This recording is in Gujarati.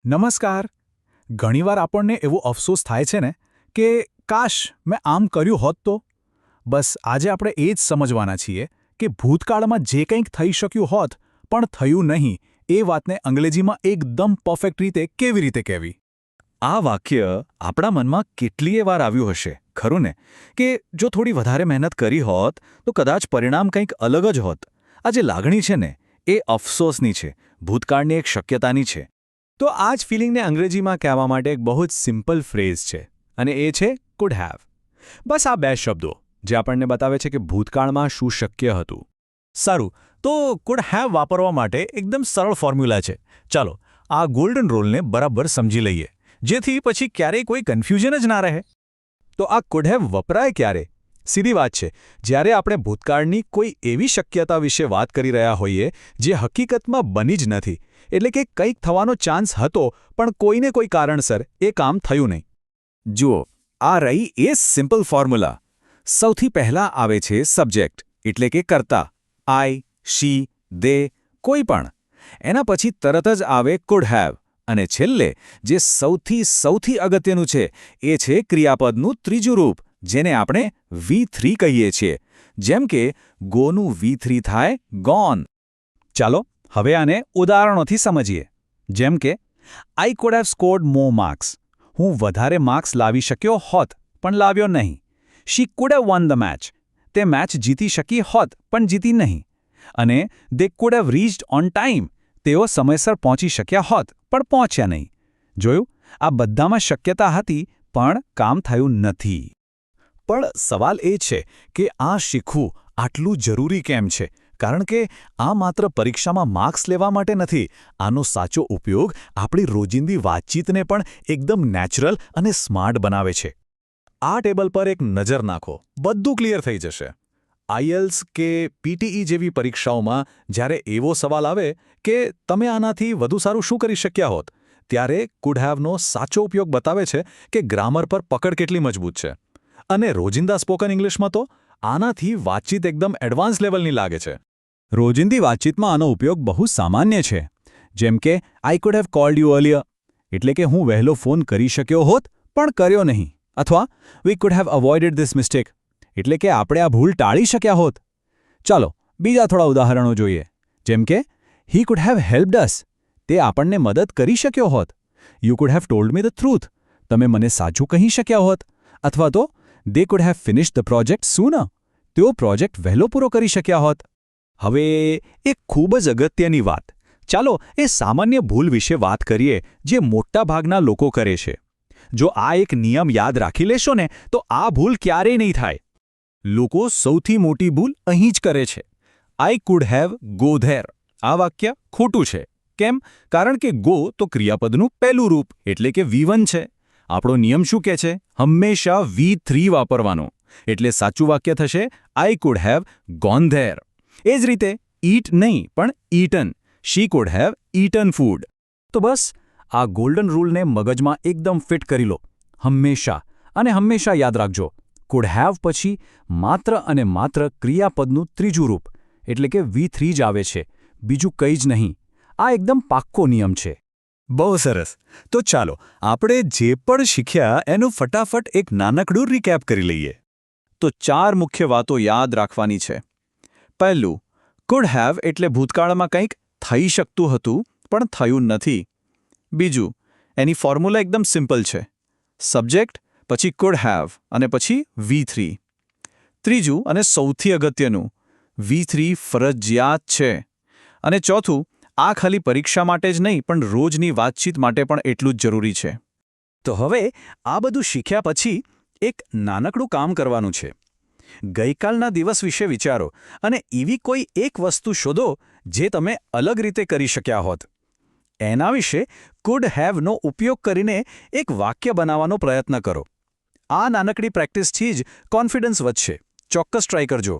નમસ્કાર. ઘણીવાર આપણને એવો અફસોસ થાય છે ને કે કાશ મેં આમ કર્યું હોત તો. બસ આજે આપણે એ જ સમજવાના છીએ કે ભૂતકાળમાં જે કંઈક થઈ શક્યું હોત પણ થયું નહીં એ વાતને અંગ્રેજીમાં એકદમ પરફેક્ટ રીતે કેવી રીતે કહેવી. આ વાક્ય આપણા મનમાં કેટલીય વાર આવ્યું હશે ખરું ને કે જો થોડી વધારે મહેનત કરી હોત તો કદાચ પરિણામ કંઈક અલગ જ હોત. આ જે લાગણી છે ને એ અફસોસની છે, ભૂતકાળની એક શક્યતાની છે. તો આ જ ફિલિંગને અંગ્રેજીમાં કહેવા માટે એક બહુ જ સિમ્પલ ફ્રેઝ છે અને એ છે કુડ હેવ. બસ આ બે શબ્દો જે આપણને બતાવે છે કે ભૂતકાળમાં શું શક્ય હતું. સારું, તો કુડ હેવ વાપરવા માટે એકદમ સરળ ફોર્મ્યુલા છે. ચાલો આ ગોલ્ડન રૂલને બરાબર સમજી લઈએ જેથી પછી ક્યારેય કોઈ કન્ફ્યુઝન જ ના રહે. તો આ કુડ હેવ વપરાય ક્યારે? સીધી વાત છે, જ્યારે આપણે ભૂતકાળની કોઈ એવી શક્યતા વિશે વાત કરી રહ્યા હોઈએ જે હકીકતમાં બની જ નથી, એટલે કે કંઈક થવાનો ચાન્સ હતો પણ કોઈને કોઈ કારણસર એ કામ થયું નહીં. જુઓ, આ રહી એ સિમ્પલ ફોર્મ્યુલા. સૌથી પહેલાં આવે છે સબ્જેક્ટ એટલે કે કર્તા, આઈ, શી, દે, કોઈ પણ. એના પછી તરત જ આવે કુડ હેવ અને છેલ્લે જે સૌથી અગત્યનું છે એ છે ક્રિયાપદનું ત્રીજું રૂપ જેને આપણે V3 કહીએ છીએ. જેમ કે ગોનું V3 થાય ગોન. ચાલો હવે આને ઉદાહરણોથી સમજીએ. જેમ કે I could have scored more marks. હું વધારે માર્ક્સ લાવી શક્યો હોત પણ લાવ્યો નહીં. She could have won the match. તે મેચ જીતી શકી હોત પણ જીતી નહીં. અને they could have reached on time. તેઓ સમયસર પહોંચી શક્યા હોત પણ પહોંચ્યા નહીં. જોયું, આ બધામાં શક્યતા હતી પણ કામ થયું નથી. પણ સવાલ એ છે કે આ શીખવું આટલું જરૂરી કેમ છે? કારણ કે આ માત્ર પરીક્ષામાં માર્ક્સ લેવા માટે નથી. આનો સાચો ઉપયોગ આપણી રોજિંદી વાતચીતને પણ એકદમ નેચરલ અને સ્માર્ટ બનાવે છે. આ ટેબલ પર એક નજર નાખો, બધું ક્લિયર થઈ જશે. આઈએલ્સ કે પીટીઈ જેવી પરીક્ષાઓમાં જ્યારે એવો સવાલ આવે કે તમે આનાથી વધુ સારું શું કરી શક્યા હોત, ત્યારે કુડ હેવનો સાચો ઉપયોગ બતાવે છે કે ગ્રામર પર પકડ કેટલી મજબૂત છે. અને રોજિંદા સ્પોકન ઇંગ્લિશમાં તો આનાથી વાતચીત એકદમ એડવાન્સ લેવલની લાગે છે. રોજિંદી વાતચીતમાં આનો ઉપયોગ બહુ સામાન્ય છે. જેમ કે I could have called you earlier, એટલે કે હું વહેલો ફોન કરી શક્યો હોત પણ કર્યો નહીં. અથવા we could have avoided this mistake, એટલે કે આપણે આ ભૂલ ટાળી શક્યા હોત. ચાલો બીજા થોડા ઉદાહરણો જોઈએ. જેમ કે હી કુડ હેવ હેલ્પ્ડ અસ. તે આપણને મદદ કરી શક્યો હોત. You could have told me the truth. તમે મને સાચું કહી શક્યા હોત. અથવા તો they could have finished the project sooner. તેઓ પ્રોજેક્ટ વહેલો પૂરો કરી શક્યા હોત. હવે એક ખૂબ જ અગત્યની વાત. ચાલો એ સામાન્ય ભૂલ વિશે વાત કરીએ જે મોટાભાગના લોકો કરે છે. જો આ એક નિયમ યાદ રાખી લેશો ને તો આ ભૂલ ક્યારેય નહીં થાય. લોકો સૌથી મોટી ભૂલ અહીં જ કરે છે. આઈ કુડ હેવ ગો ધેર. આ વાક્ય ખોટું છે. કેમ? કારણ કે ગો તો ક્રિયાપદનું પહેલું રૂપ એટલે કે V1 છે. આપણો નિયમ શું કહે છે? હંમેશા V3 વાપરવાનો. એટલે સાચું વાક્ય થશે I could have gone there. એ જ રીતે ઈટ નહીં પણ eaten. She could have eaten food. તો બસ આ ગોલ્ડન રૂલને મગજમાં એકદમ ફિટ કરી લો. હંમેશા યાદ રાખજો, કુડ હેવ પછી માત્ર અને માત્ર ક્રિયાપદનું ત્રીજું રૂપ એટલે કે V3 જ આવે છે, બીજું કંઈ જ નહીં. આ એકદમ પાક્કો નિયમ છે. બહુ સરસ. તો ચાલો આપણે જે પણ શીખ્યા એનું ફટાફટ એક નાનકડું રિકેપ કરી લઈએ. તો 4 મુખ્ય વાતો યાદ રાખવાની છે. પહેલું, કુડ હેવ એટલે ભૂતકાળમાં કંઈક થઈ શકતું હતું પણ થયું નથી. બીજું, એની ફોર્મ્યુલા એકદમ સિમ્પલ છે. સબ્જેક્ટ પછી કુડ હેવ અને પછી V3. ત્રીજું અને સૌથી અગત્યનું, V3 ફરજિયાત છે. અને ચોથું, આ ખાલી પરીક્ષા માટે જ નહીં પણ રોજની વાતચીત માટે પણ એટલું જ જરૂરી છે. તો હવે આ બધું શીખ્યા પછી એક નાનકડું કામ કરવાનું છે. ગઈકાલના દિવસ વિશે વિચારો અને એવી કોઈ એક વસ્તુ શોધો જે તમે અલગ રીતે કરી શક્યા હોત. એના વિશે કુડ હેવનો ઉપયોગ કરીને એક વાક્ય બનાવવાનો પ્રયત્ન કરો. આ નાનકડી પ્રેક્ટિસથી જ કોન્ફિડન્સ વધશે. ચોક્કસ ટ્રાય કરજો.